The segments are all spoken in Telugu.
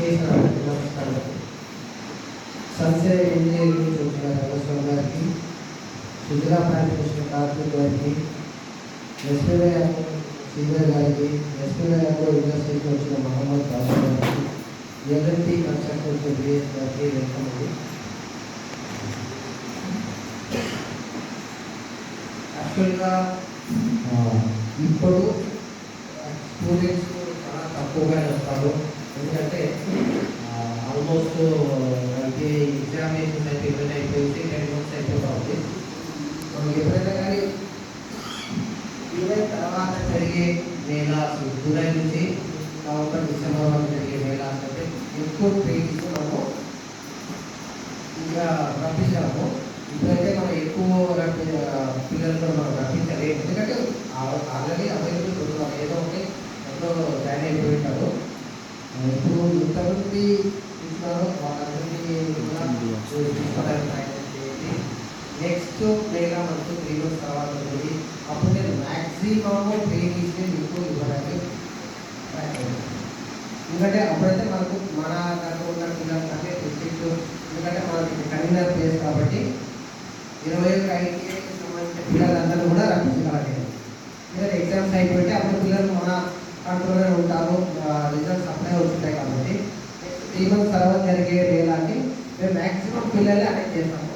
చేసిన నమస్కారం. సన్సెట్ ఇంజనీరింగ్ నుంచి వచ్చిన రంగస్వామి గారికి, సుజలా ప్లాంటేషన్ కార్మిక్ గారికి, ఎస్పీవై శ్రీధర్ గారికి, ఎస్పీవై ఇండస్ట్రీకి వచ్చిన మహమ్మద్ బాబు గారికి, ఎల్ఎన్టీ కన్స్ట్రక్షన్ బిఎస్ గారికి వెల్కమ్ అండి. యాక్చువల్గా ఇప్పుడు స్టూడెంట్స్ చాలా తక్కువగా వస్తారు. ఎందుకంటే ఆల్మోస్ట్ మనకి ఎగ్జామినేషన్స్ అయితే ఇవన్నీ అయిపోయింది, 10 months అయిపోతూ ఉంది. మనం ఎప్పుడైనా కానీ ఈవెంట్ తర్వాత జరిగే మేళాస్, జూలై నుంచి నవంబర్ డిసెంబర్ వరకు జరిగే మేళాస్ అంటే ఎక్కువ ట్రైనింగ్స్ మనము ఇంకా రప్పించాము. ఇప్పుడైతే మనం ఎక్కువ పిల్లలతో మనం రప్పించలేము, ఎందుకంటే ఆల్రెడీ అవైలబుల్ ఉంటున్నాం. ఏదో ఒకటి ఎంతో జాయిన్ అయిపోయి ఉంటారు. ఇప్పుడు ఇంతమంది ఇస్తున్నారు, వాళ్ళందరినీ తీసుకోవడానికి ప్రయత్నం చేయండి. నెక్స్ట్ మేళా మనకు 3 months తర్వాత ఉంటుంది. అప్పుడు నేను మ్యాక్సిమమ్ ట్రైనింగ్స్ ఎక్కువ ఇవ్వడానికి ప్రయత్నం, ఎందుకంటే అప్పుడైతే మనకు మన దాంట్లో ఉన్న పిల్లలు అంటే డిస్ట్రిక్ట్, ఎందుకంటే మనకి కన్వీనర్ ప్లేస్ కాబట్టి 25 ఐటీఐకి సంబంధించిన పిల్లలందరూ కూడా రప్పించగలగాలి. ఎందుకంటే ఎగ్జామ్స్ అయిపోతే అప్పుడు పిల్లలు మన కంట్రోల్లో ఉంటారు, రిజల్ట్స్ అప్పుడే వస్తుంటాయి. కాబట్టి 3 months తర్వాత జరిగే మేళాకి మేము మ్యాక్సిమం పిల్లలే అటెండ్ చేస్తాము.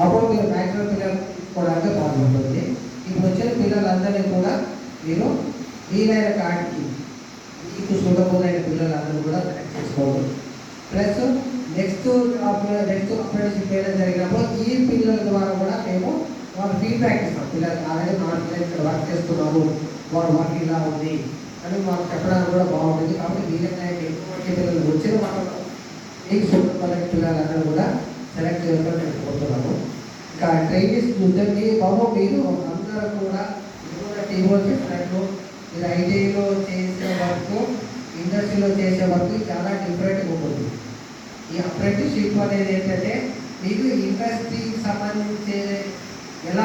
అప్పుడు మీరు మ్యాక్సిమం పిల్లలు తీసుకోవడానికి బాగుంటుంది. ఇప్పుడు వచ్చిన పిల్లలందరినీ కూడా మీరు వీలైన కాడికి మీకు సూటబుల్ అయిన పిల్లలందరూ కూడా సెలెక్ట్ చేసుకోండి. ప్లస్ నెక్స్ట్ అప్రెంటిస్‌షిప్ మేళా జరిగినప్పుడు ఈ పిల్లల ద్వారా కూడా మేము వాళ్ళ ఫీడ్బ్యాక్ ఇస్తాం. పిల్లలు ఆల్రెడీ మా పిల్లలు ఇక్కడ వర్క్ చేస్తున్నారు, వాళ్ళ వర్క్ ఇలా ఉంది అని మాకు చెప్పడానికి కూడా బాగుంటుంది. కాబట్టి వీలైన ఎక్కువ పిల్లలు వచ్చిన వాళ్ళు మీకు సూటబుల్ అయిన పిల్లలందరూ కూడా సెలెక్ట్ చేసుకోవడం నేను కోరుతున్నాను. ఇంకా ట్రైనింగ్స్ చూడండి బాబు, మీరు అందరూ కూడా టీంలో చెప్పినట్లు మీరు ఐటీఐలో చేసే వర్క్, ఇండస్ట్రీలో చేసే వర్క్ చాలా డిఫరెంట్గా ఉంటుంది. ఈ అప్రెంటిస్‌షిప్ అనేది ఏంటంటే మీకు ఇండస్ట్రీకి సంబంధించే ఎలా